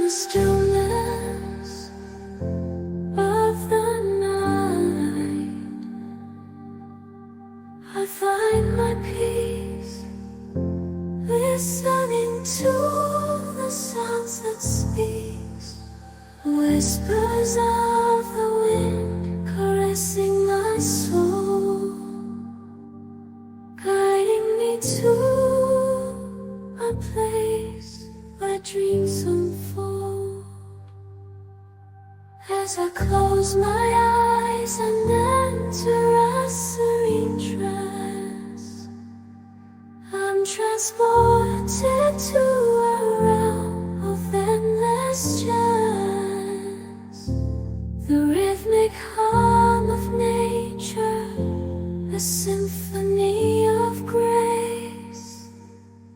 the stillness of the night, I find my peace, listening to the sounds that speaks, whispers of the wind caressing my soul, guiding me to a place where dreams unfold. As I close my eyes and enter a serene trance, I'm transported to a realm of endless chance. The rhythmic hum of nature, a symphony of grace,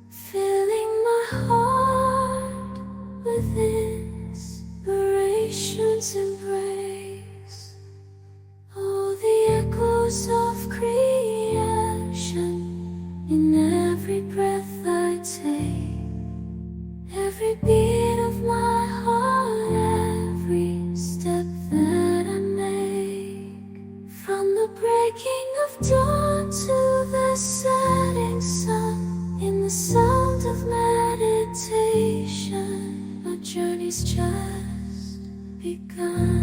filling my heart with inspiration's embrace. Oh, the echoes of creation in every breath I take, every beat of my heart, every step that I make. From the breaking of dawn to the setting sun, in the sound of meditation, our journey's just begun.